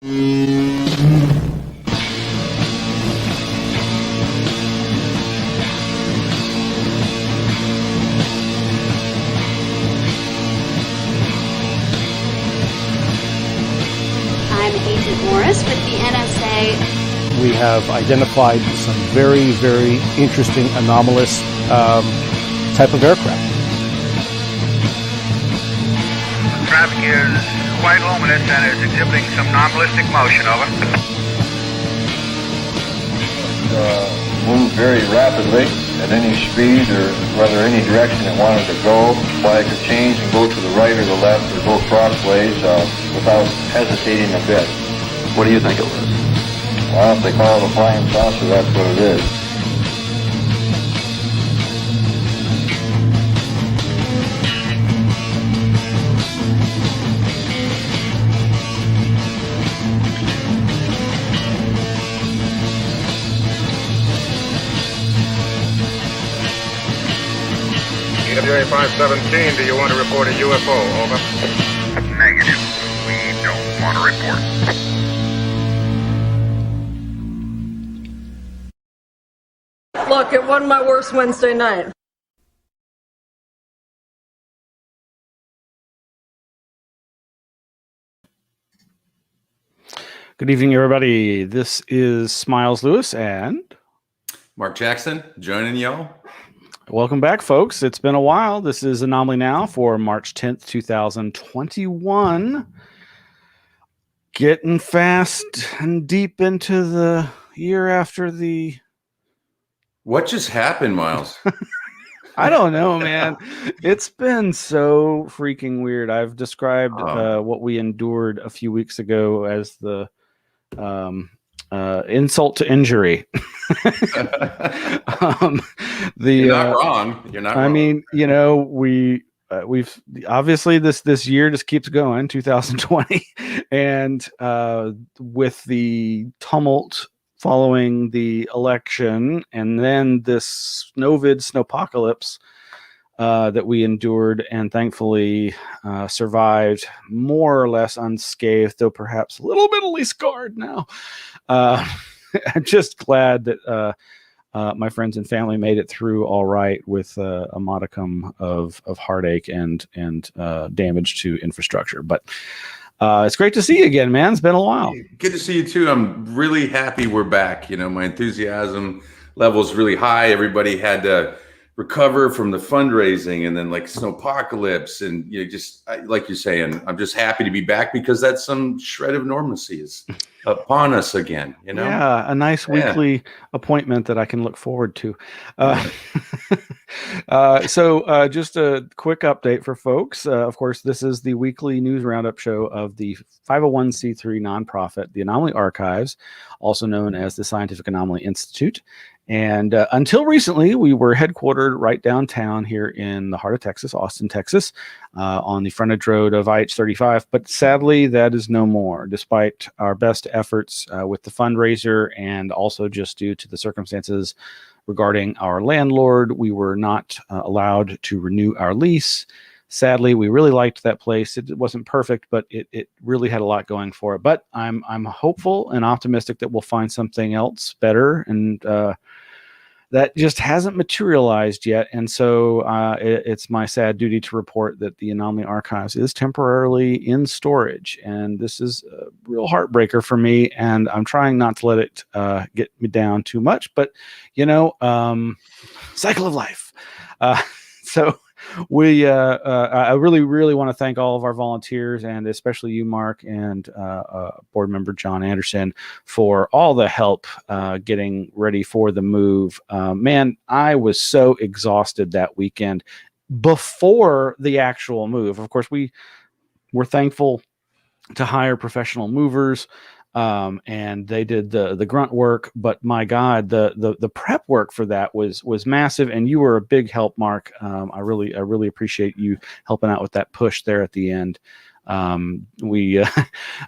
Agent Morris with the NSA. We have identified some very, very interesting anomalous type of aircraft. Traffic is quite luminous and is exhibiting some non-ballistic motion. Over. Move very rapidly at any speed or whether any direction it wanted to go. Why it could change and go to the right or the left or go crossways without hesitating a bit. What do you think it was? Well, if they call it a flying saucer, that's what it is. EWA 517, do you want to report a UFO? Over. Negative. We don't want to report. Look, it wasn't my worst Wednesday night. Good evening, everybody. This is Smiles Lewis and Mark Jackson joining y'all. Welcome back, folks. It's been a while. This is Anomaly Now for March 10th, 2021. Getting fast and deep into the year after the... What just happened, Miles? I don't know, man. It's been so freaking weird. I've described what we endured a few weeks ago as the insult to injury. You're not wrong. You're not wrong. I mean, you know, we've obviously this year just keeps going, 2020, and with the tumult following the election, and then this snowpocalypse that we endured and thankfully survived more or less unscathed, though perhaps a little bitly scarred now. I'm just glad that my friends and family made it through all right with a modicum of heartache and damage to infrastructure. But it's great to see you again, man. It's been a while. Good to see you too. I'm really happy we're back. You know, my enthusiasm level is really high. Everybody had to recover from the fundraising and then like snowpocalypse, and you know, just like you're saying, I'm just happy to be back because that's some shred of normalcy is upon us again. You know, yeah, a nice weekly appointment that I can look forward to. So just a quick update for folks. Of course, this is the weekly news roundup show of the 501c3 nonprofit, the Anomaly Archives, also known as the Scientific Anomaly Institute. And until recently, we were headquartered right downtown here in the heart of Texas, Austin, Texas, on the frontage road of IH-35. But sadly, that is no more, despite our best efforts with the fundraiser, and also just due to the circumstances regarding our landlord. We were not allowed to renew our lease. Sadly, we really liked that place. It wasn't perfect, but it really had a lot going for it. But I'm hopeful and optimistic that we'll find something else better, and that just hasn't materialized yet. And so it's my sad duty to report that the Anomaly Archives is temporarily in storage, and this is a real heartbreaker for me. And I'm trying not to let it get me down too much, but you know, cycle of life. So. I really want to thank all of our volunteers, and especially you, Mark, and board member John Anderson, for all the help getting ready for the move. Man, I was so exhausted that weekend before the actual move. Of course, we were thankful to hire professional movers, and they did the grunt work, but my God, the prep work for that was massive, and you were a big help, Mark. I really appreciate you helping out with that push there at the end. We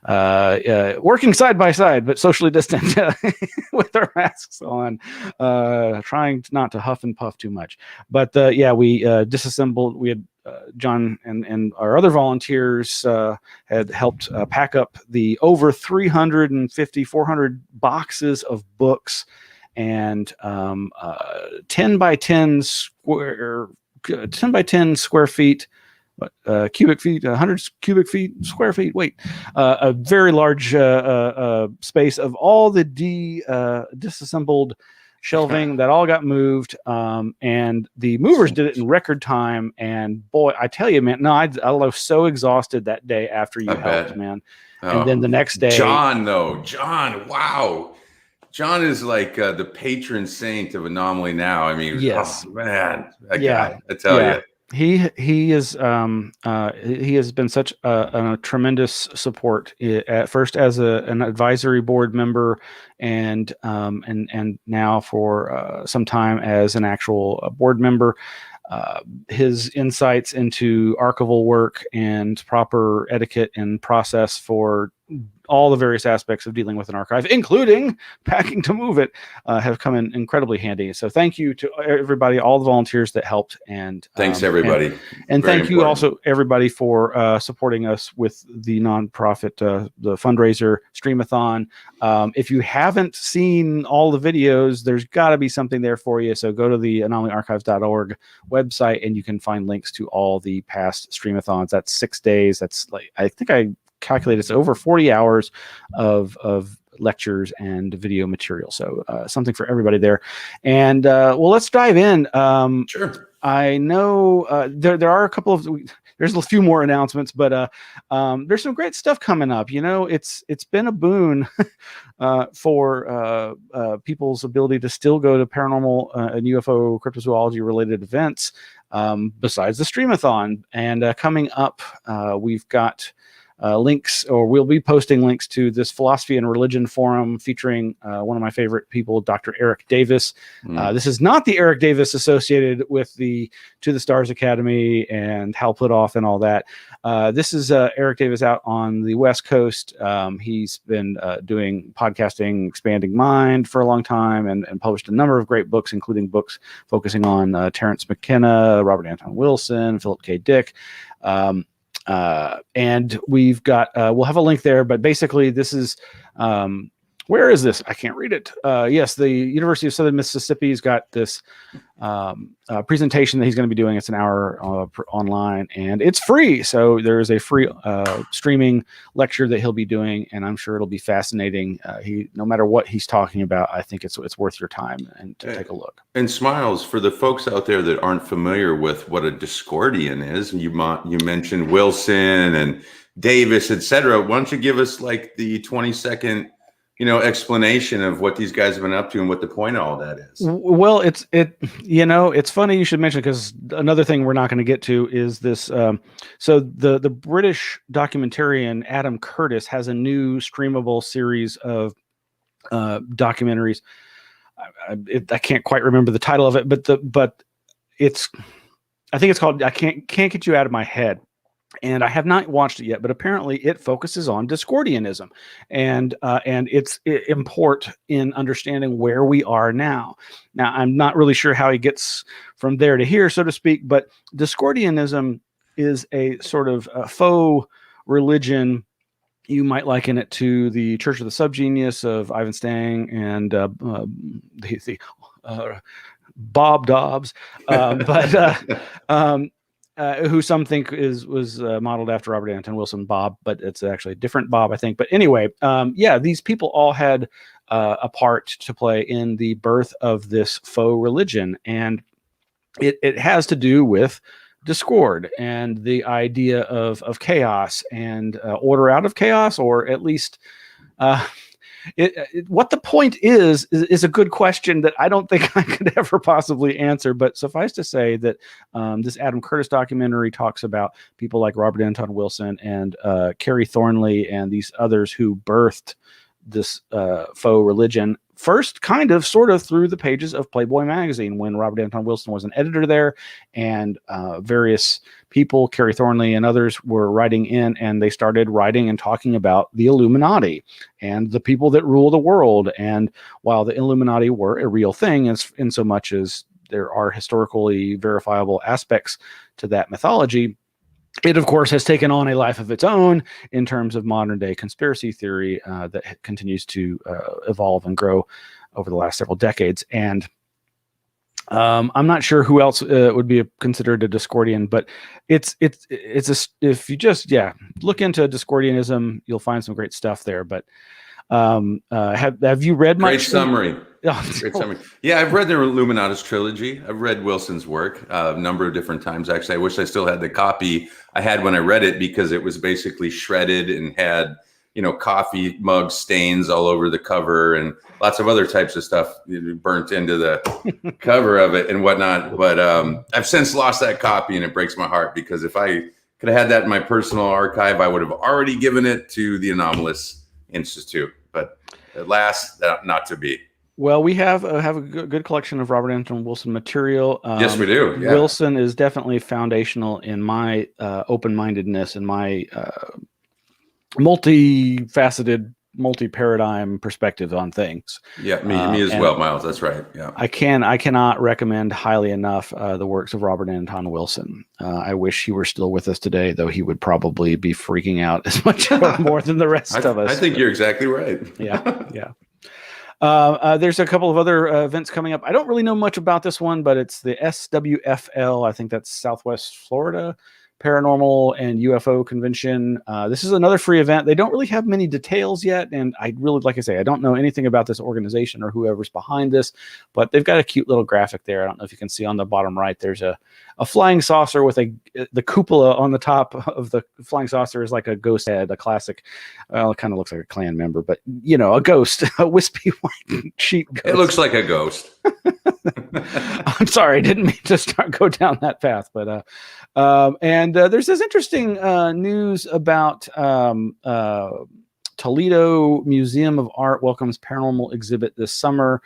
working side by side, but socially distant with our masks on, trying not to huff and puff too much. But yeah, we disassembled. We had John and our other volunteers had helped pack up the over 400 boxes of books and 10 by 10 square feet, cubic feet, 100 cubic feet, square feet. A very large space of all the disassembled shelving that all got moved, and the movers did it in record time. And boy, I tell you, man, I was so exhausted that day after you helped, man. And then the next day, John, wow. John is like the patron saint of Anomaly-NOW. I mean, yes, oh, man, that guy, I tell you. He has been such a tremendous support, at first as an advisory board member, and now for some time as an actual board member. His insights into archival work and proper etiquette and process for all the various aspects of dealing with an archive, including packing to move it, have come in incredibly handy. So thank you to everybody, all the volunteers that helped. And thanks everybody. And thank you also everybody for supporting us with the nonprofit, the fundraiser Streamathon. If you haven't seen all the videos, there's got to be something there for you. So go to the anomalyarchives.org website and you can find links to all the past Streamathons. That's 6 days. That's like, I think I calculated it's over 40 hours of lectures and video material. So something for everybody there. And well, let's dive in. Sure. I know there are a couple of, there's a few more announcements, but there's some great stuff coming up. You know, it's been a boon for people's ability to still go to paranormal and UFO cryptozoology related events besides the Streamathon. And coming up, we've got links, or we'll be posting links to this philosophy and religion forum featuring one of my favorite people, Dr. Eric Davis. This is not the Eric Davis associated with the To the Stars Academy and Hal Puthoff and all that. This is Eric Davis out on the West Coast. He's been doing podcasting, Expanding Mind for a long time, and published a number of great books, including books focusing on Terrence McKenna, Robert Anton Wilson, Philip K. Dick. And we've got, we'll have a link there, but basically this is, where is this? I can't read it. Yes, the University of Southern Mississippi's got this presentation that he's going to be doing. It's an hour online, and it's free. So there is a free streaming lecture that he'll be doing, and I'm sure it'll be fascinating. No matter what he's talking about, I think it's worth your time and to take a look. And Smiles, for the folks out there that aren't familiar with what a Discordian is, you mentioned Wilson and Davis, etc. Why don't you give us like the 20-second explanation of what these guys have been up to and what the point of all that is? Well, it's funny you should mention, because another thing we're not going to get to is this. So the British documentarian Adam Curtis has a new streamable series of documentaries. I can't quite remember the title of it, but I think it's called I Can't Get You Out of My Head. And I have not watched it yet, but apparently it focuses on Discordianism and its import in understanding where we are now. Now, I'm not really sure how he gets from there to here, so to speak, but Discordianism is a sort of faux religion. You might liken it to the Church of the Subgenius of Ivan Stang and Bob Dobbs, who some think was modeled after Robert Anton Wilson Bob, but it's actually a different Bob, I think. But anyway, these people all had a part to play in the birth of this faux religion, and it has to do with discord and the idea of chaos and order out of chaos, or at least what the point is a good question that I don't think I could ever possibly answer. But suffice to say that this Adam Curtis documentary talks about people like Robert Anton Wilson and Carrie Thornley and these others who birthed this faux religion. First, sort of through the pages of Playboy magazine, when Robert Anton Wilson was an editor there, and various people, Carrie Thornley and others, were writing in, and they started writing and talking about the Illuminati and the people that rule the world. And while the Illuminati were a real thing, in so much as there are historically verifiable aspects to that mythology. It, of course, has taken on a life of its own in terms of modern day conspiracy theory that continues to evolve and grow over the last several decades. And I'm not sure who else would be considered a Discordian, but if you just look into Discordianism, you'll find some great stuff there. But have you read much? Great summary. Oh, Great summary. Yeah, I've read the Illuminatus trilogy. I've read Wilson's work a number of different times. Actually, I wish I still had the copy I had when I read it, because it was basically shredded and had, coffee mug stains all over the cover and lots of other types of stuff burnt into the cover of it and whatnot. But I've since lost that copy, and it breaks my heart, because if I could have had that in my personal archive, I would have already given it to the Anomalous Institute. But at last, not to be. Well, we have a good collection of Robert Anton Wilson material. Yes, we do. Yeah. Wilson is definitely foundational in my open-mindedness and my multifaceted, multi-paradigm perspective on things. Yeah, me as well, Miles. That's right. Yeah, I cannot recommend highly enough the works of Robert Anton Wilson. I wish he were still with us today, though he would probably be freaking out as much or more than the rest of us. I think you're exactly right. Yeah. There's a couple of other events coming up. I don't really know much about this one, but it's the SWFL. I think that's Southwest Florida Paranormal and UFO Convention. This is another free event. They don't really have many details yet, and I really, like I say, I don't know anything about this organization or whoever's behind this, but they've got a cute little graphic there. I don't know if you can see on the bottom right. There's a flying saucer with the cupola on the top of the flying saucer is like a ghost head, a classic. Well, it kind of looks like a Klan member, but a ghost, a wispy white sheet ghost. It looks like a ghost. I'm sorry, I didn't mean to go down that path, but there's this interesting news about Toledo Museum of Art welcomes paranormal exhibit this summer.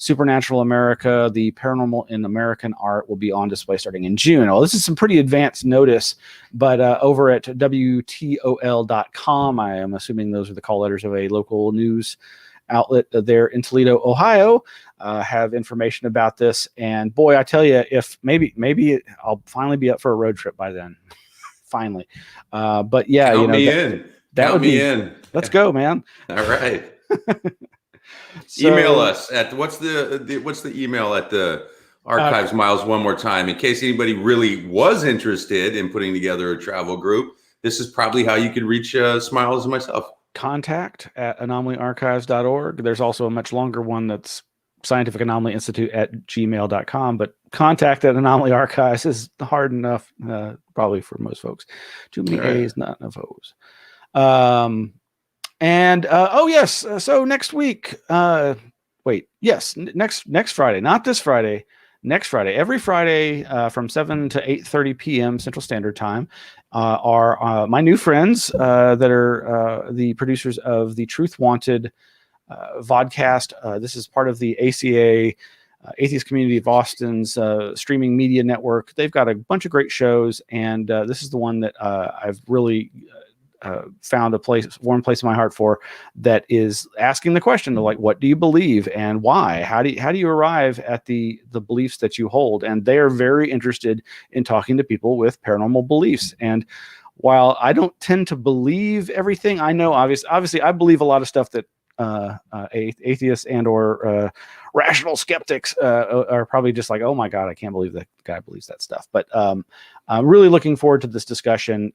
Supernatural America, the Paranormal in American Art, will be on display starting in June. Well, this is some pretty advanced notice, but over at WTOL.com, I am assuming those are the call letters of a local news outlet there in Toledo, Ohio, have information about this. And boy, I tell you, if maybe I'll finally be up for a road trip by then. Finally. But yeah, Count me in. Count me in. Let's go, man. All right. Email us at what's the email at the archives, Miles, one more time, in case anybody really was interested in putting together a travel group. This is probably how you could reach Smiles and myself. contact@anomalyarchives.org. There's also a much longer one that's Scientific Anomaly Institute @gmail.com, but contact at Anomaly Archives is hard enough, probably for most folks. Too many A's, not enough O's. So next week, next Friday, not this Friday, next Friday, every Friday from 7 to 8:30 p.m. Central Standard Time are my new friends that are the producers of the Truth Wanted vodcast. This is part of the ACA, Atheist Community of Austin's streaming media network. They've got a bunch of great shows, and this is the one that I've really found a warm place in my heart for, that is asking the question of, like, what do you believe and why? How do you arrive at the beliefs that you hold? And they are very interested in talking to people with paranormal beliefs. And while I don't tend to believe everything, I know obviously I believe a lot of stuff that atheists and or rational skeptics are probably just like, oh my God, I can't believe that guy believes that stuff. But I'm really looking forward to this discussion.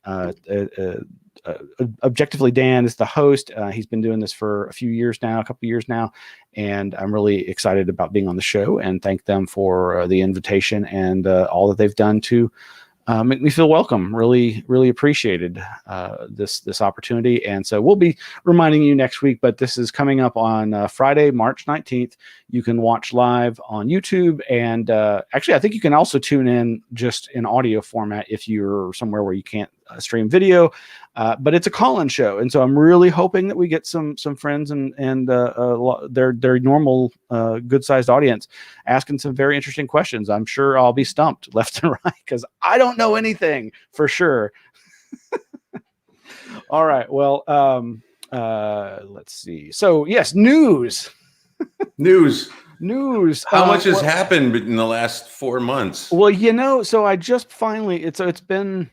Objectively, Dan is the host. He's been doing this for a couple of years now, and I'm really excited about being on the show, and thank them for the invitation and all that they've done to make me feel welcome. Really, really appreciated this opportunity. And so we'll be reminding you next week, but this is coming up on Friday, March 19th. You can watch live on YouTube. And actually, I think you can also tune in just in audio format if you're somewhere where you can't stream video. But it's a call-in show. And so I'm really hoping that we get some friends and their normal good-sized audience asking some very interesting questions. I'm sure I'll be stumped left and right because I don't know anything for sure. All right. Well, let's see. So yes, news. news. How much has happened in the last 4 months? Well, so I just finally it's been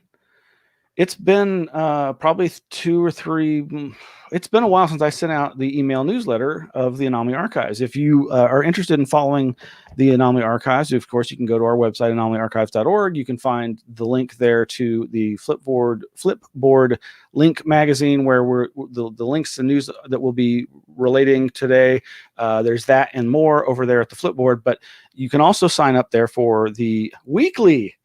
probably 2 or 3. It's been a while since I sent out the email newsletter of the Anomaly Archives. If you are interested in following the Anomaly Archives, of course, you can go to our website, anomalyarchives.org. You can find the link there to the Flipboard link magazine, where the links to news that we'll be relating today. There's that and more over there at the Flipboard. But you can also sign up there for the weekly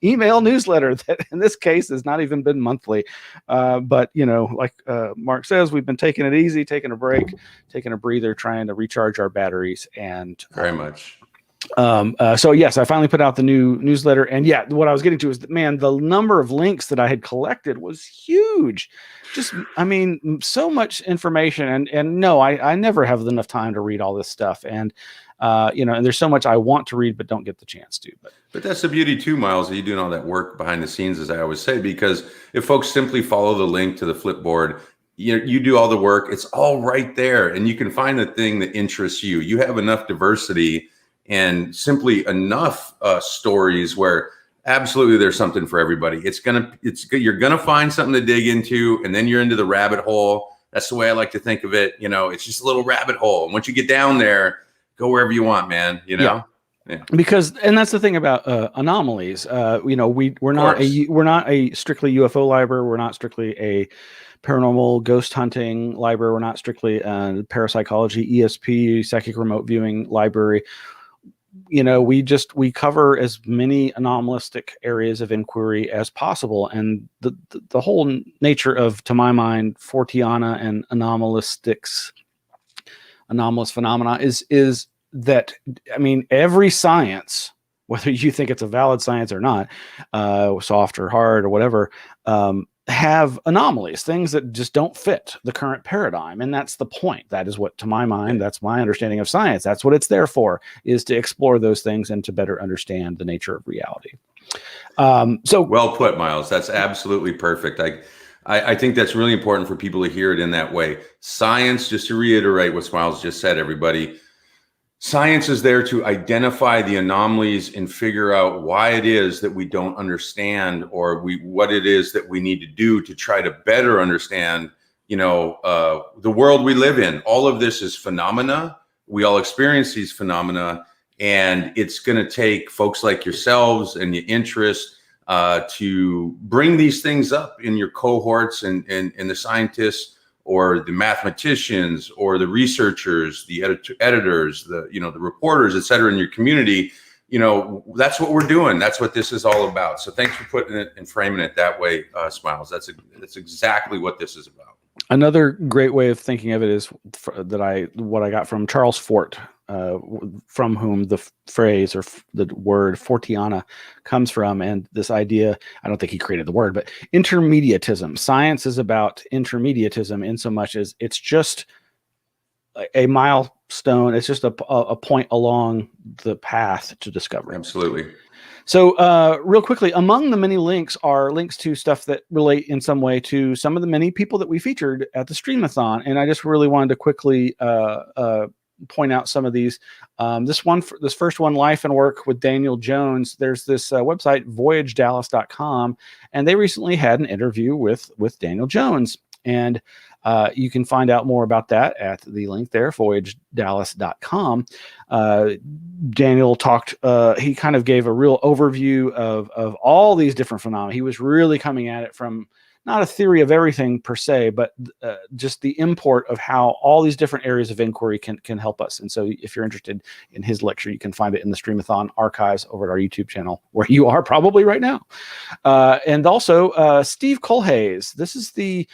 email newsletter that in this case has not even been monthly, but like Mark says, we've been taking it easy, taking a break, taking a breather, trying to recharge our batteries. And very much so yes, I finally put out the new newsletter. And yeah, what I was getting to is that, man, the number of links that I had collected was huge. Just, I mean, so much information, and no, I never have enough time to read all this stuff. And and there's so much I want to read but don't get the chance to. But that's the beauty too, Miles, of you doing all that work behind the scenes, as I always say, because if folks simply follow the link to the Flipboard, you do all the work. It's all right there, and you can find the thing that interests you. You have enough diversity and simply enough stories where absolutely there's something for everybody. You're gonna find something to dig into, and then you're into the rabbit hole. That's the way I like to think of it. It's just a little rabbit hole, and once you get down there, go wherever you want, man. Yeah. Because, and that's the thing about anomalies. We're not a strictly UFO library. We're not strictly a paranormal ghost hunting library. We're not strictly a parapsychology, ESP, psychic remote viewing library. We cover as many anomalistic areas of inquiry as possible. And the whole nature of, to my mind, Forteana and anomalous phenomena is that, I mean, every science, whether you think it's a valid science or not, soft or hard or whatever, have anomalies, things that just don't fit the current paradigm. And that's the point. That is what, to my mind, that's my understanding of science. That's what it's there for, is to explore those things and to better understand the nature of reality. So well put, Miles. That's absolutely perfect. I think that's really important for people to hear it in that way. Science, just to reiterate what Miles just said, everybody, science is there to identify the anomalies and figure out why it is that we don't understand, or what it is that we need to do to try to better understand, the world we live in. All of this is phenomena. We all experience these phenomena, and it's going to take folks like yourselves and your interest to bring these things up in your cohorts and the scientists, or the mathematicians, or the researchers, the editors, the reporters, et cetera, in your community. That's what we're doing. That's what this is all about. So thanks for putting it and framing it that way, Smiles. That's exactly what this is about. Another great way of thinking of it is what I got from Charles Fort, from whom the phrase or the word Forteana comes from. And this idea, I don't think he created the word, but intermediatism. Science is about intermediatism in so much as it's just a milestone. It's just a point along the path to discovery. Absolutely. So real quickly, among the many links are links to stuff that relate in some way to some of the many people that we featured at the Streamathon. And I just really wanted to quickly point out some of these. This first one, Life and Work with Daniel Jones. There's this website, voyagedallas.com, and they recently had an interview with Daniel Jones. And you can find out more about that at the link there, voyagedallas.com. Daniel talked, he kind of gave a real overview of all these different phenomena. He was really coming at it from not a theory of everything per se, but just the import of how all these different areas of inquiry can help us. And so if you're interested in his lecture, you can find it in the Streamathon archives over at our YouTube channel, where you are probably right now. And also Steve Colhays. This is the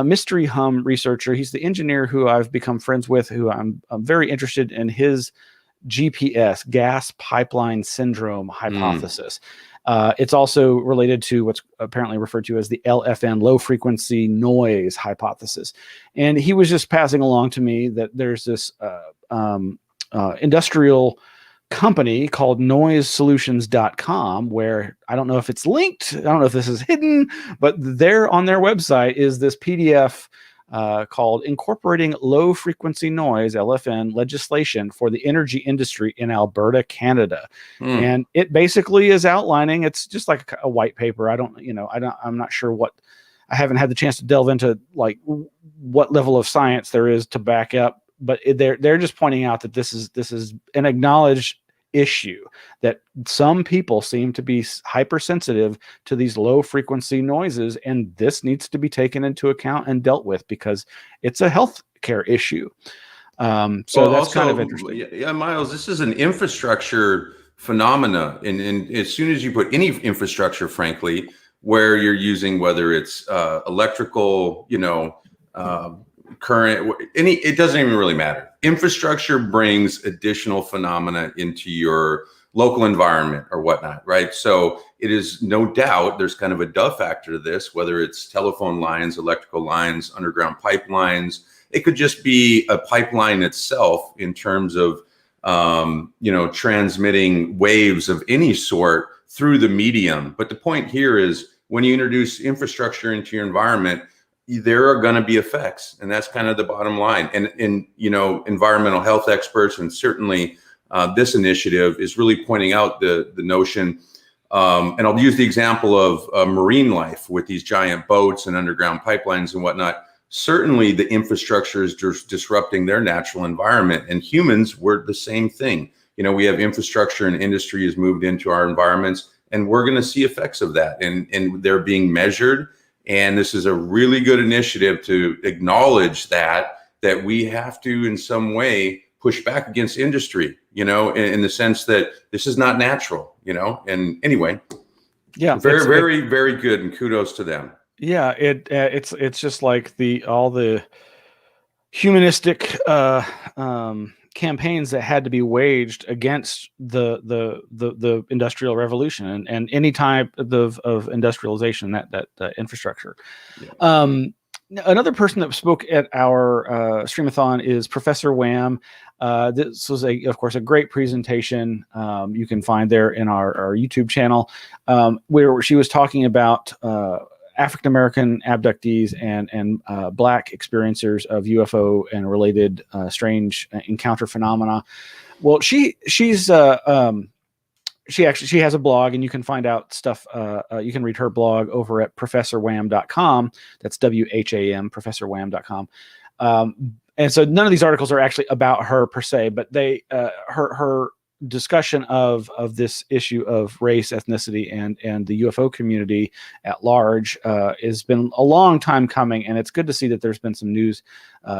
Mystery Hum researcher. He's the engineer who I've become friends with, who I'm very interested in his GPS, gas pipeline syndrome hypothesis. It's also related to what's apparently referred to as the LFN, low frequency noise hypothesis. And he was just passing along to me that there's this industrial company called noisesolutions.com, where I don't know if it's linked. I don't know if this is hidden, but there on their website is this PDF called Incorporating Low Frequency Noise, LFN, Legislation for the Energy Industry in Alberta, Canada. And it basically is outlining, it's just like a white paper. I'm not sure I haven't had the chance to delve into like what level of science there is to back up, but they're just pointing out that this is an acknowledged issue, that some people seem to be hypersensitive to these low frequency noises, and this needs to be taken into account and dealt with because it's a health care issue. So that's also kind of interesting. Yeah, Miles, this is an infrastructure phenomena, and as soon as you put any infrastructure, frankly, where you're using, whether it's electrical, current, it doesn't even really matter. Infrastructure brings additional phenomena into your local environment or whatnot, right? So it is no doubt there's kind of a duh factor to this, whether it's telephone lines, electrical lines, underground pipelines. It could just be a pipeline itself in terms of, transmitting waves of any sort through the medium. But the point here is when you introduce infrastructure into your environment, there are going to be effects, and that's kind of the bottom line. And environmental health experts, and certainly this initiative is really pointing out the notion. And I'll use the example of marine life with these giant boats and underground pipelines and whatnot. Certainly, the infrastructure is disrupting their natural environment, and humans were the same thing. We have infrastructure and industry has moved into our environments, and we're going to see effects of that, and they're being measured. And this is a really good initiative to acknowledge that we have to, in some way, push back against industry, in the sense that this is not natural, And anyway, yeah, very, very, very good, and kudos to them. Yeah, it's just like all the humanistic campaigns that had to be waged against the industrial revolution and any type of industrialization, that infrastructure. Yeah. Another person that spoke at our streamathon is Professor Wham. This was of course a great presentation. You can find there in our YouTube channel, where she was talking about African-American abductees and Black experiencers of UFO and related strange encounter phenomena. Well, she has a blog, and you can find out stuff. You can read her blog over at professorwham.com. That's WHAM, professorwham.com. And so none of these articles are actually about her per se, but her discussion of this issue of race, ethnicity, and the UFO community at large has been a long time coming, and it's good to see that there's been some news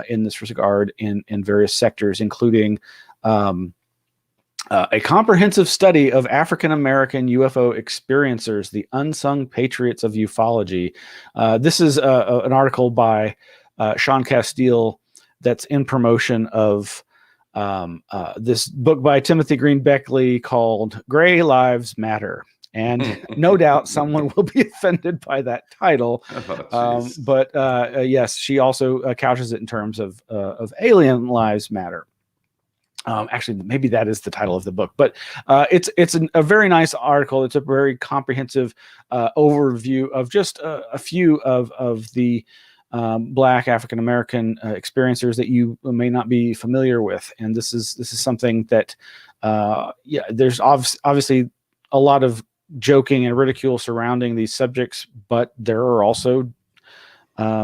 in this regard in various sectors, including a comprehensive study of African American UFO experiencers, the unsung patriots of ufology. This is an article by Sean Casteel that's in promotion of this book by Timothy Green Beckley called Gray Lives Matter. And no doubt someone will be offended by that title. But yes, she also couches it in terms of alien lives matter. Actually, maybe that is the title of the book, but it's a very nice article. It's a very comprehensive overview of just a few of the Black African American experiencers that you may not be familiar with, and this is something that there's obviously a lot of joking and ridicule surrounding these subjects, but there are also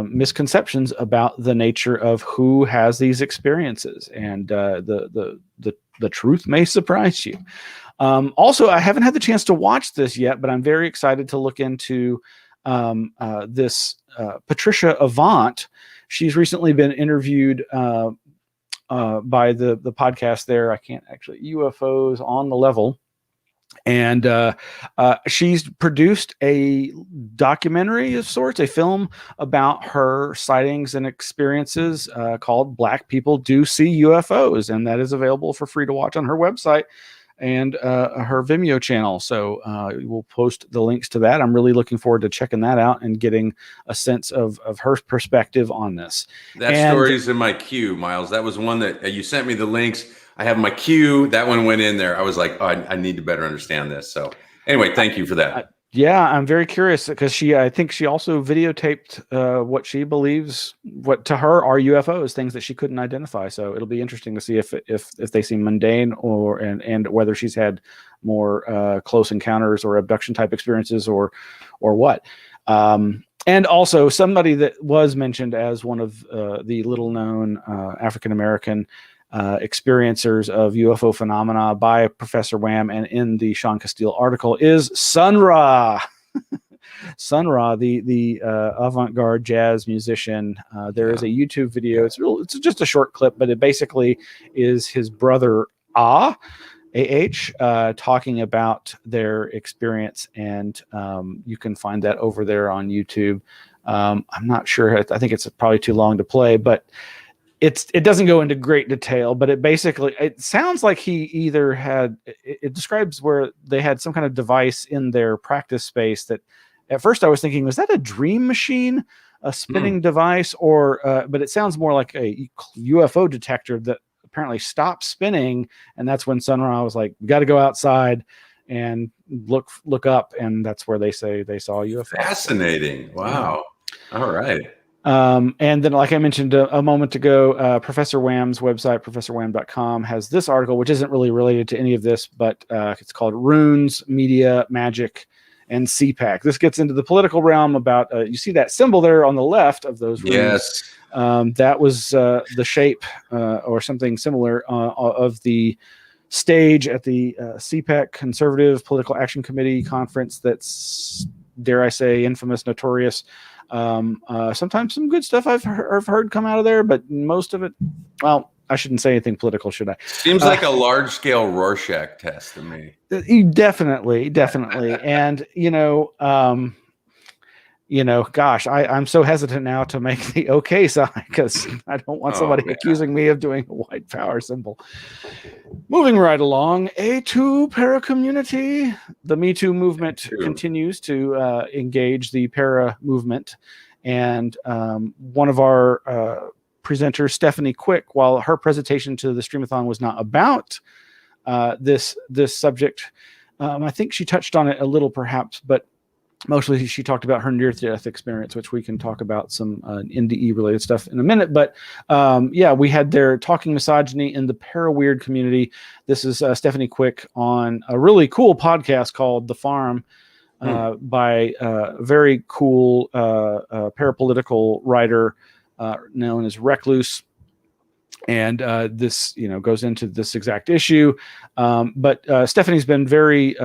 misconceptions about the nature of who has these experiences, and the truth may surprise you. Also, I haven't had the chance to watch this yet, but I'm very excited to look into this Patricia Avant. She's recently been interviewed by the podcast there. I can't actually, UFOs on the Level. And she's produced a documentary of sorts, a film about her sightings and experiences called Black People Do See UFOs. And that is available for free to watch on her website and her Vimeo channel. So we'll post the links to that. I'm really looking forward to checking that out and getting a sense of her perspective on this. That story's in my queue, Miles. That was one that you sent me the links. I have my queue. That one went in there. I was like, oh, I need to better understand this. So anyway, thank you for that. Yeah, I'm very curious because I think she also videotaped what she believes, what to her are UFOs, things that she couldn't identify. So it'll be interesting to see if they seem mundane and whether she's had more close encounters or abduction type experiences or what. And also somebody that was mentioned as one of the little known African American experiencers of UFO phenomena by Professor Wham and in the Sean Casteel article is Sun Ra. Sun Ra, the avant-garde jazz musician. There is a YouTube video. It's just a short clip, but it basically is his brother talking about their experience, and you can find that over there on YouTube. I'm not sure. I think it's probably too long to play, but it doesn't go into great detail, but it sounds like he either had, it describes where they had some kind of device in their practice space that at first I was thinking, was that a dream machine, a spinning device, or, but it sounds more like a UFO detector that apparently stopped spinning. And that's when Sun Ra was like, we got to go outside and look up. And that's where they say they saw a UFO. Fascinating. Wow. All right. And then, like I mentioned a moment ago, Professor Wham's website, professorwham.com, has this article, which isn't really related to any of this, but it's called Runes, Media, Magic, and CPAC. This gets into the political realm about, you see that symbol there on the left of those runes. Yes. That was the shape or something similar of the stage at the CPAC, Conservative Political Action Committee conference that's, dare I say, infamous, notorious. Sometimes some good stuff I've heard come out of there, but most of it, well, I shouldn't say anything political, should I? Seems like a large-scale Rorschach test to me. Definitely. And, gosh, I'm so hesitant now to make the okay sign because I don't want somebody accusing me of doing a white power symbol. Moving right along, A2 para community. The Me Too movement continues to engage the para movement. And one of our presenters, Stephanie Quick, while her presentation to the Streamathon was not about this subject, I think she touched on it a little perhaps, but mostly she talked about her near-death experience, which we can talk about some NDE related stuff in a minute. But we had their Talking Misogyny in the Para-Weird Community. This is Stephanie Quick on a really cool podcast called The Farm by a very cool parapolitical writer known as Recluse. And this, goes into this exact issue. But Stephanie's been very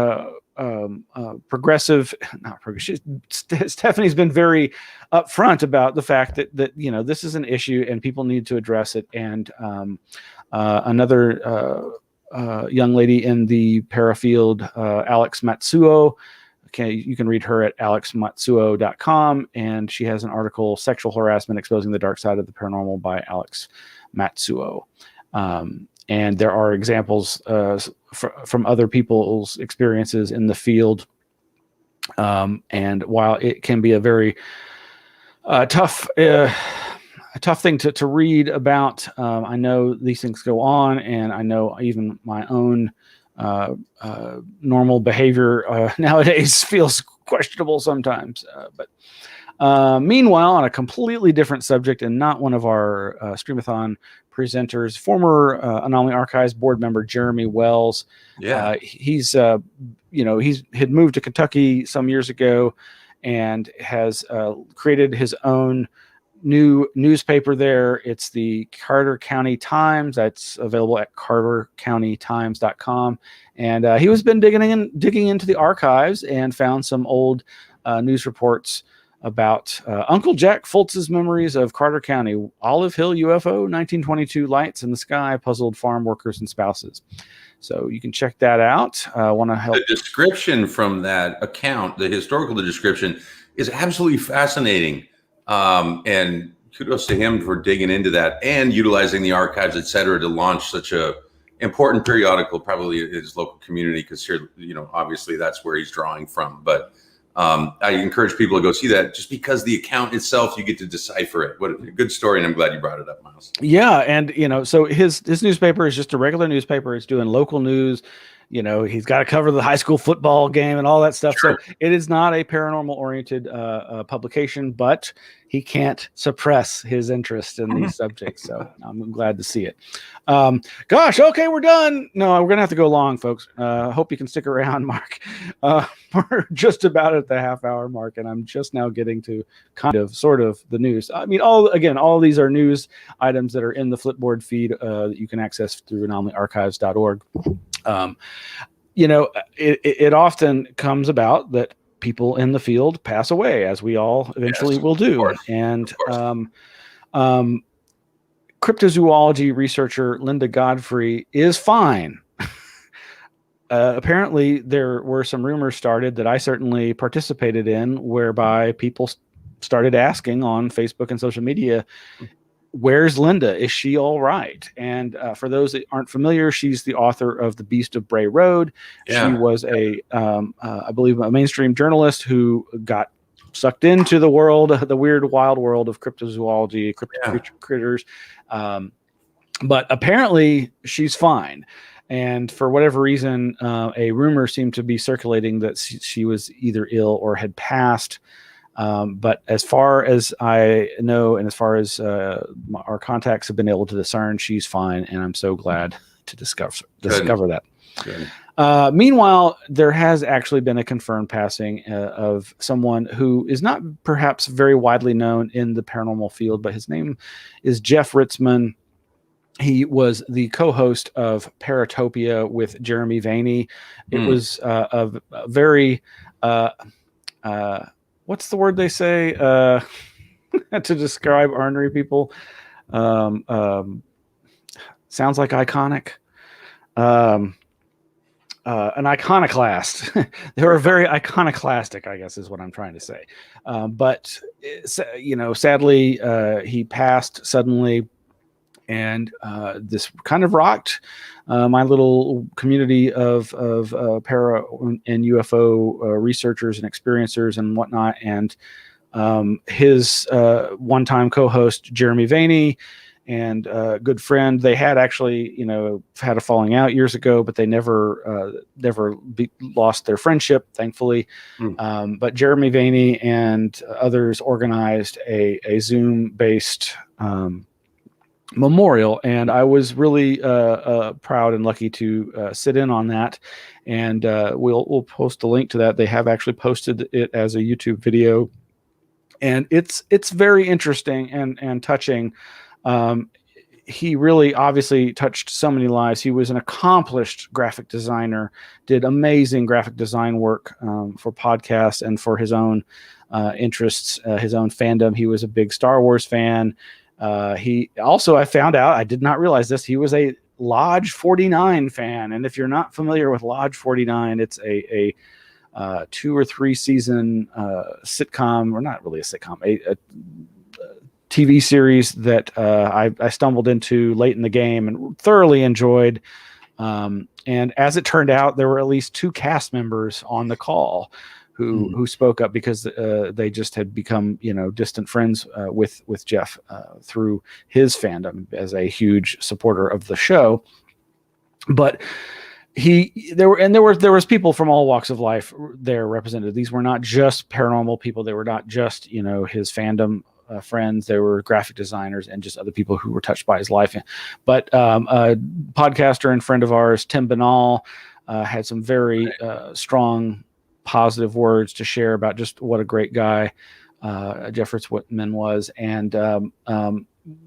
progressive. Stephanie's been very upfront about the fact that this is an issue and people need to address it. And another young lady in the para field, Alex Matsuo. Okay, you can read her at alexmatsuo.com, and she has an article, Sexual Harassment Exposing the Dark Side of the Paranormal by Alex Matsuo. And there are examples from other people's experiences in the field. And while it can be a very tough thing to read about, I know these things go on, and I know even my own normal behavior nowadays feels questionable sometimes. But meanwhile, on a completely different subject and not one of our Streamathon presenters, former Anomaly Archives board member Jeremy Wells. Yeah, he's had moved to Kentucky some years ago and has created his own new newspaper there. It's the Carter County Times. That's available at cartercountytimes.com. And he was been digging into the archives and found some old news reports about Uncle Jack Fultz's memories of Carter County, Olive Hill UFO, 1922 lights in the sky, puzzled farm workers and spouses. So you can check that out. Want to help? The description from that account, the historical description, is absolutely fascinating. And kudos to him for digging into that and utilizing the archives, et cetera, to launch such a important periodical, probably in his local community, because here, obviously that's where he's drawing from. But I encourage people to go see that, just because the account itself, you get to decipher it. What a good story, and I'm glad you brought it up, Miles. Yeah, and so his newspaper is just a regular newspaper. It's doing local news. he's got to cover the high school football game and all that stuff. Sure. So it is not a paranormal oriented publication, but he can't suppress his interest in these subjects. So I'm glad to see it. Gosh, okay, we're done. No, we're going to have to go long, folks. Hope you can stick around, Mark. We're just about at the half-hour mark, and I'm just now getting to sort of the news. I mean, all these are news items that are in the Flipboard feed that you can access through anomalyarchives.org. It often comes about that people in the field pass away, as we all eventually will do. And cryptozoology researcher Linda Godfrey is fine. Apparently, there were some rumors started that I certainly participated in, whereby people started asking on Facebook and social media, where's Linda? Is she all right? And for those that aren't familiar, she's the author of The Beast of Bray Road. Yeah. She was I believe, a mainstream journalist who got sucked into the world, the weird, wild world of cryptozoology, critters. But apparently she's fine. And for whatever reason, a rumor seemed to be circulating that she was either ill or had passed. But as far as I know, and as far as our contacts have been able to discern, she's fine, and I'm so glad to discover that. Good. Meanwhile, there has actually been a confirmed passing of someone who is not perhaps very widely known in the paranormal field, but his name is Jeff Ritzmann. He was the co-host of Paratopia with Jeremy Vaeni. It was a very... what's the word they say to describe ornery people? Sounds like iconic. An iconoclast. They were very iconoclastic, I guess is what I'm trying to say. But sadly, he passed suddenly. And this kind of rocked my little community of para and UFO researchers and experiencers and whatnot. And his one-time co-host, Jeremy Vaeni, and good friend, they had actually, had a falling out years ago, but they never lost their friendship, thankfully. But Jeremy Vaeni and others organized a Zoom-based memorial, and I was really proud and lucky to sit in on that. And we'll post a link to that. They have actually posted it as a YouTube video, and it's very interesting and touching. He really obviously touched so many lives. He was an accomplished graphic designer, did amazing graphic design work for podcasts and for his own interests, his own fandom. He was a big Star Wars fan. He also, I found out, I did not realize this, he was a Lodge 49 fan. And if you're not familiar with Lodge 49, it's a 2 or 3 season sitcom, or not really a sitcom, a TV series that I stumbled into late in the game and thoroughly enjoyed. And as it turned out, there were at least 2 cast members on the call who spoke up because they just had become, distant friends with Jeff through his fandom as a huge supporter of the show. But there was people from all walks of life there represented. These were not just paranormal people. They were not just, his fandom friends. There were graphic designers and just other people who were touched by his life. But a podcaster and friend of ours, Tim Banal, had some very strong positive words to share about just what a great guy Jeff Ritzmann was. And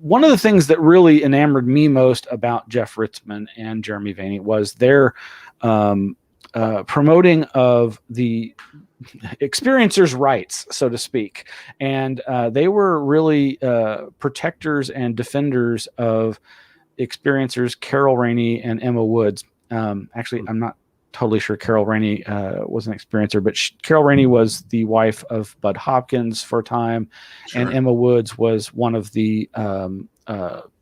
one of the things that really enamored me most about Jeff Ritzmann and Jeremy Vaeni was their promoting of the experiencers' rights, so to speak. And they were really protectors and defenders of experiencers Carol Rainey and Emma Woods. Actually, I'm not totally sure Carol Rainey was an experiencer, but Carol Rainey was the wife of Bud Hopkins for a time, and Emma Woods was one of the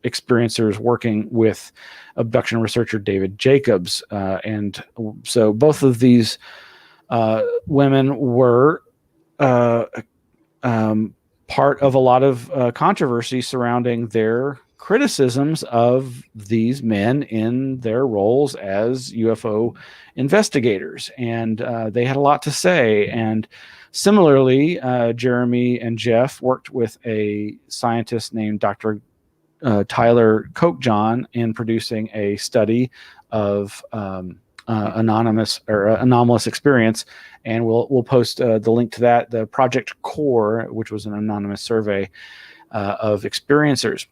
experiencers working with abduction researcher David Jacobs. And so both of these women were part of a lot of controversy surrounding their criticisms of these men in their roles as UFO investigators. And they had a lot to say. And similarly, Jeremy and Jeff worked with a scientist named Dr. Tyler Kochjohn in producing a study of anomalous experience, and we'll post the link to that. The Project Core, which was an anonymous survey of experiencers.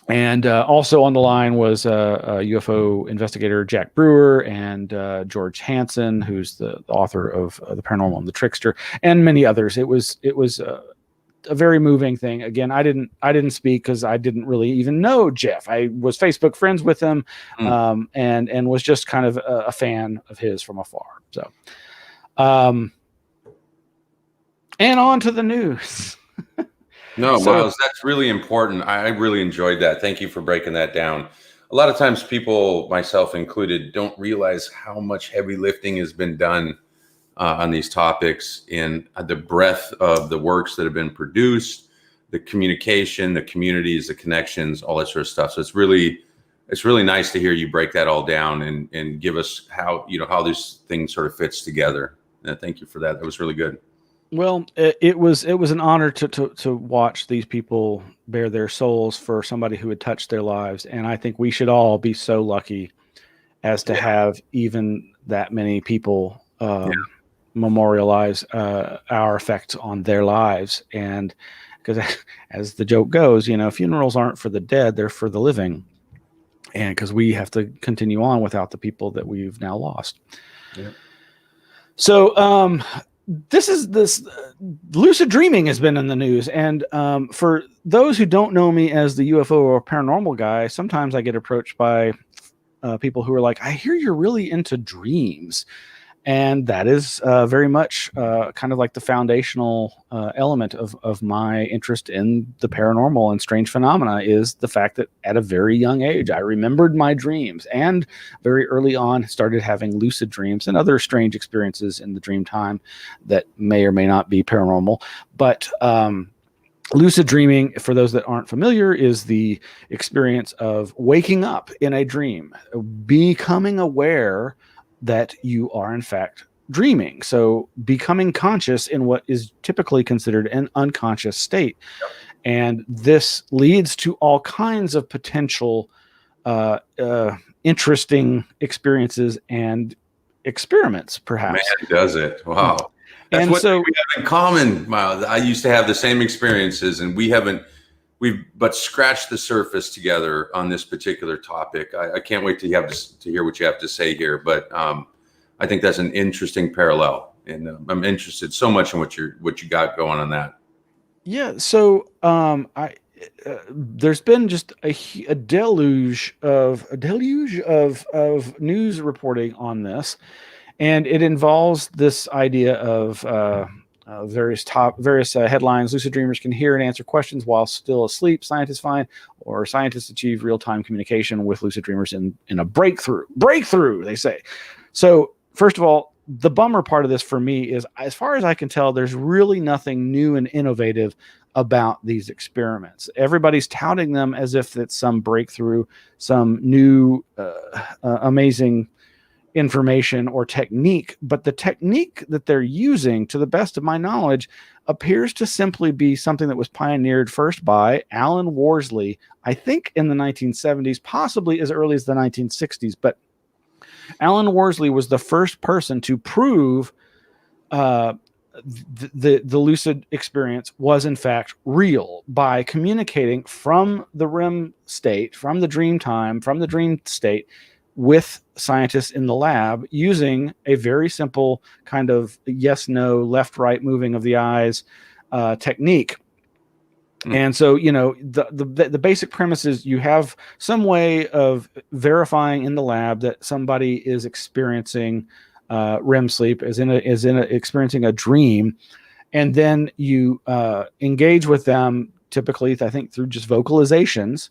And also on the line was a UFO investigator, Jack Brewer, and George Hansen, who's the author of The Paranormal and the Trickster, and many others. It was a very moving thing. Again, I didn't speak because I didn't really even know Jeff. I was Facebook friends with him, and was just kind of a fan of his from afar. So, and on to the news. No, Miles, that's really important. I really enjoyed that. Thank you for breaking that down. A lot of times people, myself included, don't realize how much heavy lifting has been done on these topics, and the breadth of the works that have been produced, the communication, the communities, the connections, all that sort of stuff. So it's really nice to hear you break that all down and give us how this thing sort of fits together. And thank you for that. That was really good. Well, it was an honor to watch these people bare their souls for somebody who had touched their lives. And I think we should all be so lucky as to have even that many people memorialize our effect on their lives. And because as the joke goes, funerals aren't for the dead, they're for the living. And because we have to continue on without the people that we've now lost. Yeah. So, this lucid dreaming has been in the news, and for those who don't know me as the UFO or paranormal guy, sometimes I get approached by people who are like, I hear you're really into dreams. And that is very much kind of like the foundational element of my interest in the paranormal and strange phenomena, is the fact that at a very young age, I remembered my dreams, and very early on started having lucid dreams and other strange experiences in the dream time that may or may not be paranormal. But lucid dreaming, for those that aren't familiar, is the experience of waking up in a dream, becoming aware that you are in fact dreaming. So becoming conscious in what is typically considered an unconscious state. Yep. And this leads to all kinds of potential interesting experiences and experiments, perhaps. Man, does it. Wow. That's and what so we have in common, Miles. I used to have the same experiences, and we've but scratched the surface together on this particular topic. I can't wait to hear what you have to say here, but I think that's an interesting parallel, and I'm interested so much in what you got going on that. Yeah. So there's been just a deluge of news reporting on this, and it involves this idea of various headlines. Lucid dreamers can hear and answer questions while still asleep. Scientists find, or scientists achieve real-time communication with lucid dreamers in a breakthrough, they say. So first of all, the bummer part of this for me is, as far as I can tell, there's really nothing new and innovative about these experiments. Everybody's touting them as if it's some breakthrough, some new amazing information or technique, but the technique that they're using, to the best of my knowledge, appears to simply be something that was pioneered first by Alan Worsley, I think in the 1970s, possibly as early as the 1960s. But Alan Worsley was the first person to prove the lucid experience was in fact real by communicating from the REM state, from the dream time, from the dream state, with scientists in the lab, using a very simple kind of yes, no, left, right moving of the eyes technique. And so, the basic premise is you have some way of verifying in the lab that somebody is experiencing REM sleep, experiencing a dream, and then you engage with them, typically, I think, through just vocalizations.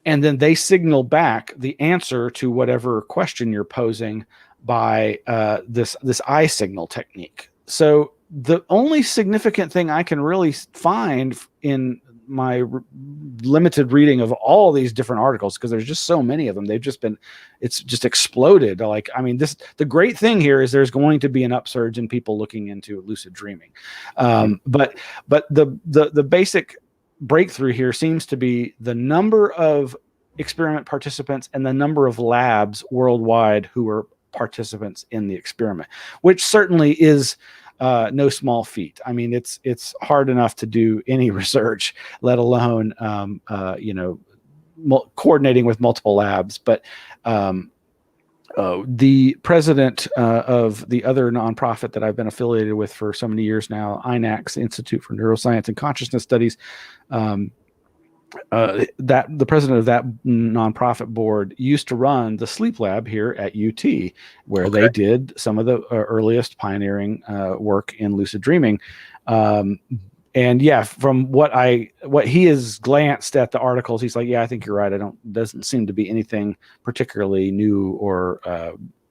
And then they signal back the answer to whatever question you're posing by this eye signal technique. So the only significant thing I can really find in limited reading of all these different articles, because there's just so many of them. It's just exploded. Like, I mean, the great thing here is there's going to be an upsurge in people looking into lucid dreaming. But the basic breakthrough here seems to be the number of experiment participants and the number of labs worldwide who are participants in the experiment, which certainly is no small feat. I mean, it's hard enough to do any research, let alone coordinating with multiple labs. But the president of the other nonprofit that I've been affiliated with for so many years now, INACS, Institute for Neuroscience and Consciousness Studies, that the president of that nonprofit board used to run the sleep lab here at UT, where they did some of the earliest pioneering work in lucid dreaming. And yeah, from what he has glanced at the articles, he's like, yeah, I think you're right. Doesn't seem to be anything particularly new or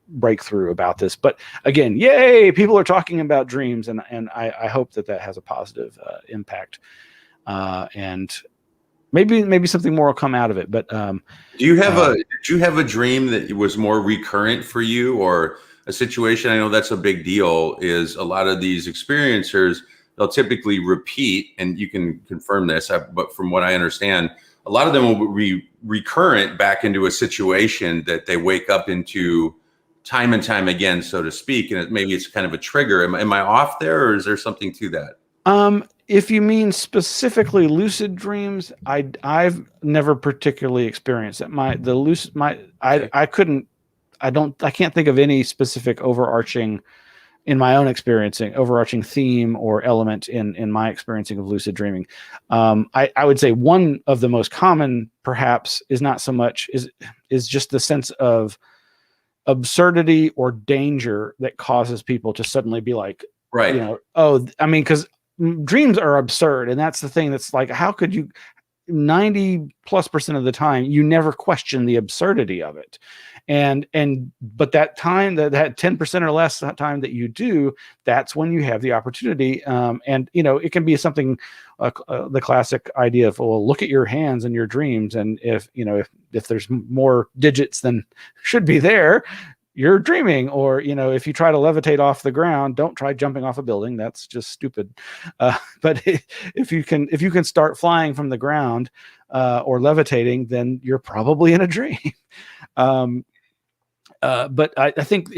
breakthrough about this. But again, yay, people are talking about dreams, and I hope that has a positive impact. And maybe something more will come out of it. But did you have a dream that was more recurrent for you, or a situation? I know that's a big deal. Is a lot of these experiencers, they'll typically repeat, and you can confirm this, but from what I understand, a lot of them will be recurrent back into a situation that they wake up into time and time again, so to speak. And maybe it's kind of a trigger. Am I off there, or is there something to that? If you mean specifically lucid dreams, I've never particularly experienced it. I can't think of any specific overarching theme or element in my experiencing of lucid dreaming. I would say one of the most common, perhaps, is not so much is just the sense of absurdity or danger that causes people to suddenly be like, right. Because dreams are absurd. And that's the thing that's like, how could you 90+% of the time, you never question the absurdity of it. But that time, that 10% or less time that you do, that's when you have the opportunity. It can be something, the classic idea of, well, look at your hands and your dreams. And if there's more digits than should be there, you're dreaming. Or, if you try to levitate off the ground, don't try jumping off a building. That's just stupid. But if you can start flying from the ground or levitating, then you're probably in a dream. But I think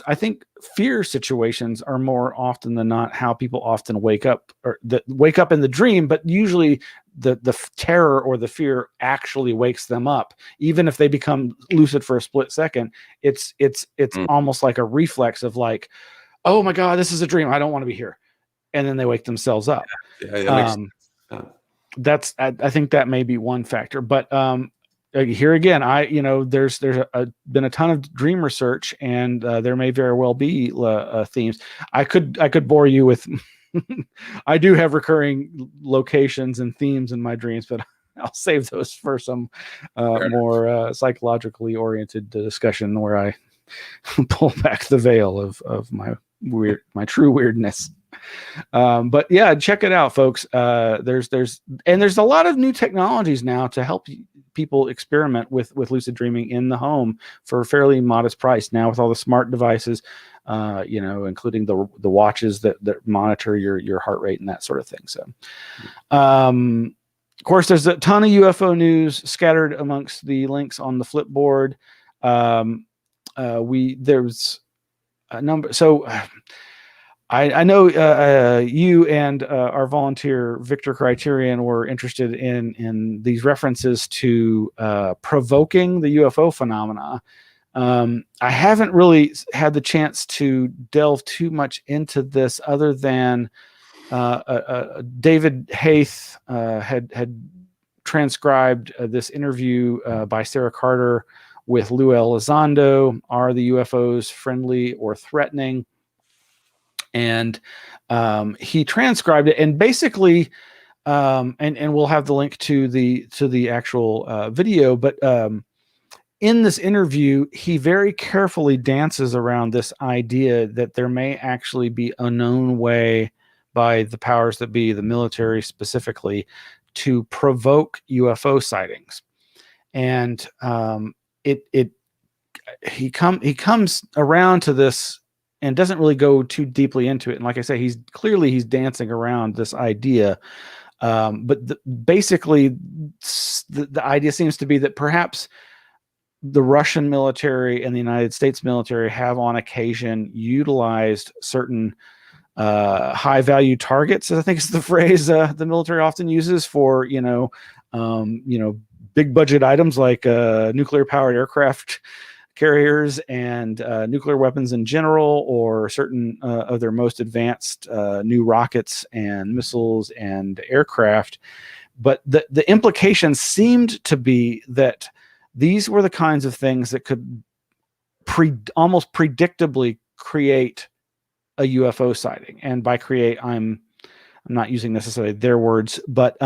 I think fear situations are more often than not how people often wake up in the dream, but usually the terror or the fear actually wakes them up. Even if they become lucid for a split second, it's almost like a reflex of like, oh my God, this is a dream. I don't want to be here. And then they wake themselves up. Yeah, I think that may be one factor, but, here again, there's been a ton of dream research, and there may very well be themes. I could bore you with. I do have recurring locations and themes in my dreams, but I'll save those for some more psychologically oriented discussion where I pull back the veil of my true weirdness. But yeah, check it out, folks. There's a lot of new technologies now to help people experiment with lucid dreaming in the home for a fairly modest price now, with all the smart devices, including the watches that monitor your heart rate and that sort of thing. So, of course, there's a ton of UFO news scattered amongst the links on the Flipboard. There's a number. So I know you and our volunteer Victor Criterion were interested in these references to provoking the UFO phenomena. I haven't really had the chance to delve too much into this, other than David Haith had transcribed this interview by Sarah Carter with Lou Elizondo. Are the UFOs friendly or threatening? And he transcribed it, and basically, and we'll have the link to the actual video. But in this interview, he very carefully dances around this idea that there may actually be a known way by the powers that be, the military specifically, to provoke UFO sightings. And he comes around to this and doesn't really go too deeply into it. And like I say, he's dancing around this idea. But basically the idea seems to be that perhaps the Russian military and the United States military have on occasion utilized certain high value targets, I think is the phrase the military often uses for, big budget items like nuclear powered aircraft carriers and nuclear weapons in general, or certain of their most advanced new rockets and missiles and aircraft. But the implication seemed to be that these were the kinds of things that could almost predictably create a UFO sighting. And by create, I'm not using necessarily their words, but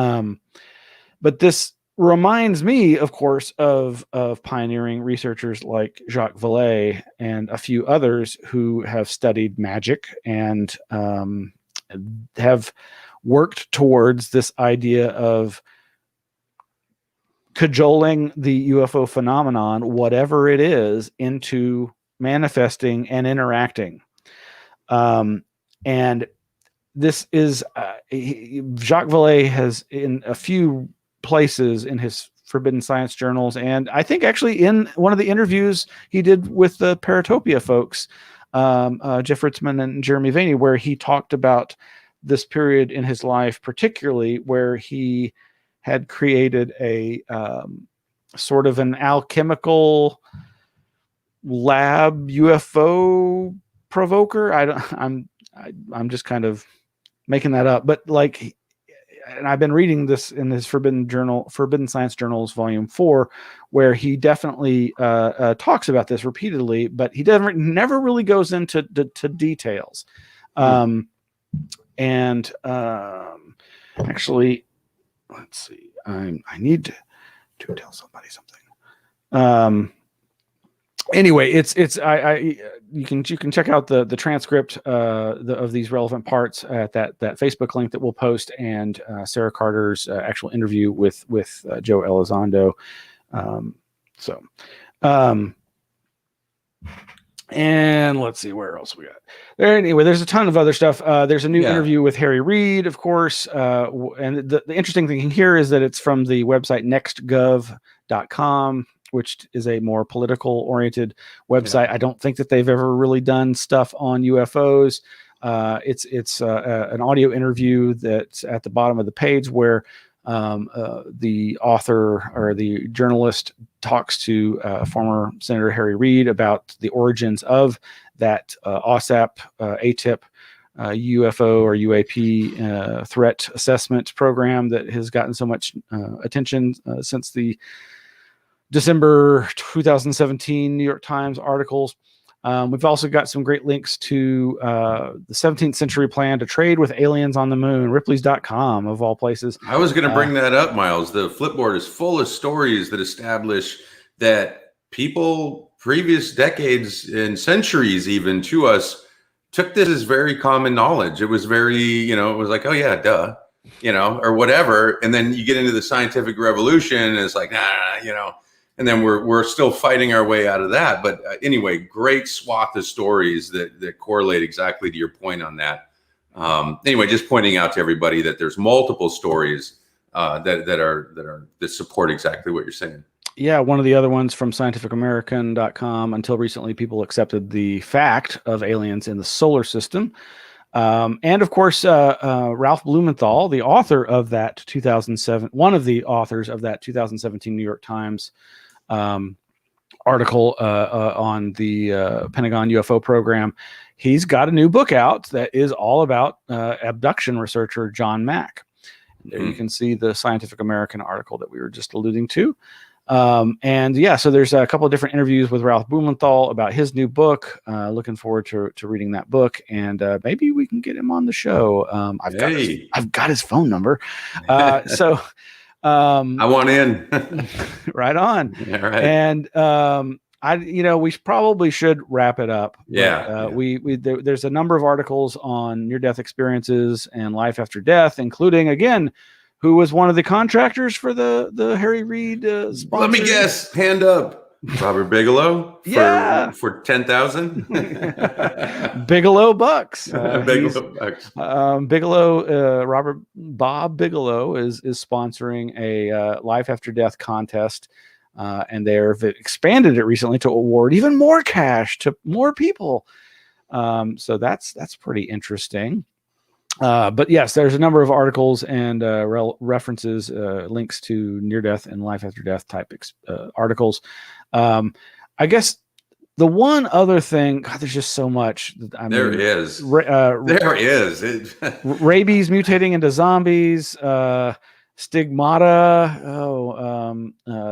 this reminds me, of course, of pioneering researchers like Jacques Vallée and a few others who have studied magic and have worked towards this idea of cajoling the UFO phenomenon, whatever it is, into manifesting and interacting. And this is Jacques Vallée has, in a few places in his Forbidden Science journals, and I think actually in one of the interviews he did with the Paratopia folks, Jeff Ritzman and Jeremy Vaeni, where he talked about this period in his life, particularly where he had created a sort of an alchemical lab UFO provoker. I'm just kind of making that up, but like, and I've been reading this in his Forbidden Science Journals, Volume 4, where he definitely talks about this repeatedly, but he never really goes into details. Actually, let's see. I need to tell somebody something. Anyway, you can check out the transcript of these relevant parts at that Facebook link that we'll post, and Sarah Carter's actual interview with Joe Elizondo. And let's see where else we got. Anyway, there's a ton of other stuff. There's a new interview with Harry Reid, of course. And the interesting thing here is that it's from the website nextgov.com, which is a more political oriented website. I don't think that they've ever really done stuff on UFOs. It's an audio interview that's at the bottom of the page where the author or the journalist talks to former Senator Harry Reid about the origins of that OSAP, ATIP, UFO or UAP threat assessment program that has gotten so much attention since the December 2017 New York Times articles. We've also got some great links to the 17th century plan to trade with aliens on the moon, Ripley's.com of all places. I was going to bring that up, Miles. The Flipboard is full of stories that establish that people previous decades and centuries even to us took this as very common knowledge. It was very, it was like, oh yeah, duh, or whatever. And then you get into the scientific revolution and it's like, nah, and then we're still fighting our way out of that. But anyway, great swath of stories that correlate exactly to your point on that. Anyway, just pointing out to everybody that there's multiple stories that support exactly what you're saying. Yeah, one of the other ones from scientificamerican.com. Until recently, people accepted the fact of aliens in the solar system. And of course, Ralph Blumenthal, the author of that 2007, one of the authors of that 2017 New York Times article on the Pentagon UFO program, he's got a new book out that is all about abduction researcher John Mack. There you can see the Scientific American article that we were just alluding to. So there's a couple of different interviews with Ralph Blumenthal about his new book. Looking forward to reading that book, and maybe we can get him on the show. I've got his phone number. I want in. Right on. Yeah, right. And we probably should wrap it up. Yeah. There's a number of articles on near-death experiences and life after death, including, again, who was one of the contractors for the Harry Reid sponsor. Let me guess. Hand up. Robert Bigelow for, Yeah. for 10,000. Bigelow bucks. Bigelow bucks. Bigelow, Bob Bigelow is sponsoring a life after death contest, and they've expanded it recently to award even more cash to more people. So that's pretty interesting. But yes, there's a number of articles and references, links to near death and life after death type articles. I guess the one other thing, God, there's just so much. There is. Rabies mutating into zombies. Stigmata.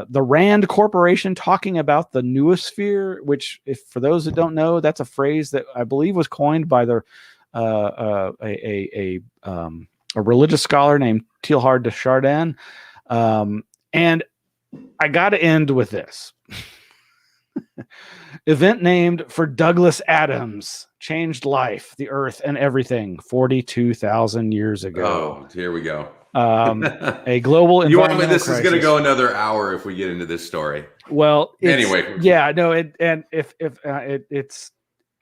The Rand Corporation talking about the noosphere, which, if for those that don't know, that's a phrase that I believe was coined by a religious scholar named Teilhard de Chardin. And I got to end with this. Event named for Douglas Adams changed life, the earth, and everything 42,000 years ago. Oh, here we go. A global environmental this crisis. is going to go another hour if we get into this story. Well, anyway, yeah, no, it's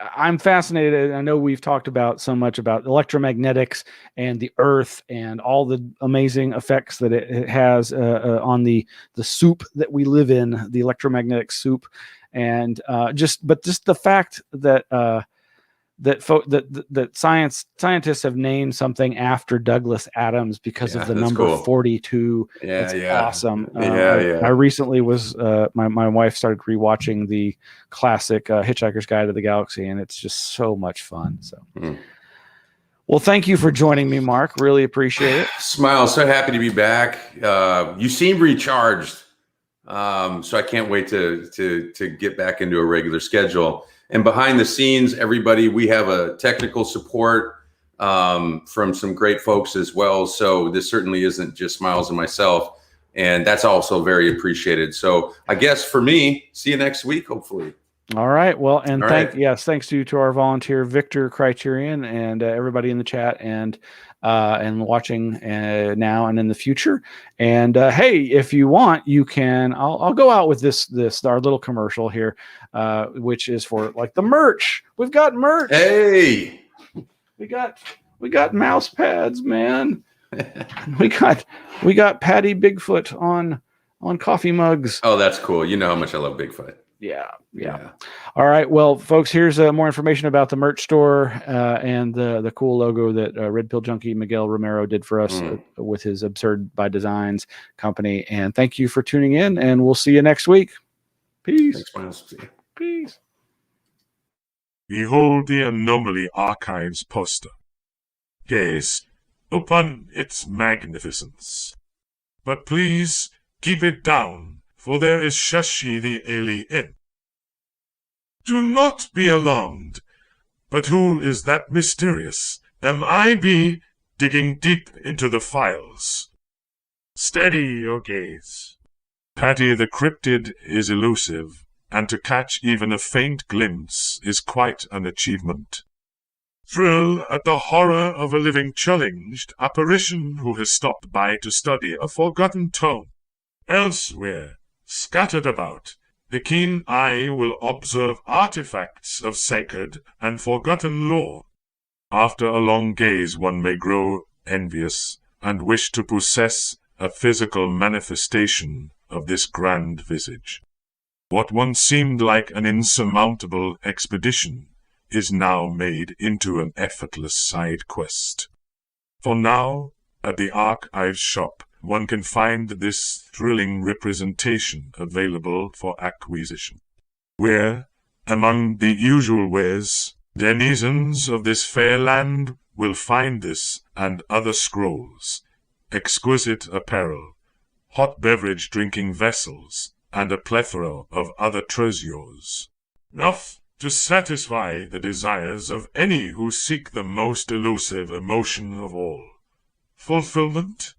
I'm fascinated. I know we've talked about so much about electromagnetics and the earth and all the amazing effects that it has on the soup that we live in, the electromagnetic soup. And just the fact that that scientists have named something after Douglas Adams because of the number cool. 42. That's awesome. I recently was my wife started rewatching the classic Hitchhiker's Guide to the Galaxy, and it's just so much fun. So, well, thank you for joining me, Mark. Really appreciate it. Smile. So happy to be back. You seem recharged. So I can't wait to get back into a regular schedule. And behind the scenes, everybody, we have a technical support from some great folks as well. So this certainly isn't just Smiles and myself, and that's also very appreciated. So I guess for me, see you next week, hopefully. All right. Well, and All thanks to our volunteer Victor Criterion and everybody in the chat and watching now and in the future. And hey, if you want, you can. I'll go out with this our little commercial here, which is for like the merch. We've got merch. Hey, we got mouse pads, man. we got Patty Bigfoot on coffee mugs. Oh, that's cool. You know how much I love Bigfoot. Yeah. All right. Well, folks, here's more information about the merch store and the cool logo that Red Pill Junkie Miguel Romero did for us with his Absurd by Designs company. And thank you for tuning in, and we'll see you next week. Peace. Thanks, Miles. Peace. Behold the Anomaly Archives poster. Gaze upon its magnificence. But please keep it down, for there is Shashi the alien. Do not be alarmed. But who is that mysterious MIB digging deep into the files? Steady your gaze. Patty the cryptid is elusive, and to catch even a faint glimpse is quite an achievement. Thrill at the horror of a living challenged apparition who has stopped by to study a forgotten tome. Elsewhere, scattered about, the keen eye will observe artifacts of sacred and forgotten lore. After a long gaze one may grow envious and wish to possess a physical manifestation of this grand visage. What once seemed like an insurmountable expedition is now made into an effortless side quest. For now, at the Archives shop, one can find this thrilling representation available for acquisition, where, among the usual wares, denizens of this fair land will find this and other scrolls, exquisite apparel, hot beverage drinking vessels, and a plethora of other treasures. Enough to satisfy the desires of any who seek the most elusive emotion of all, fulfillment.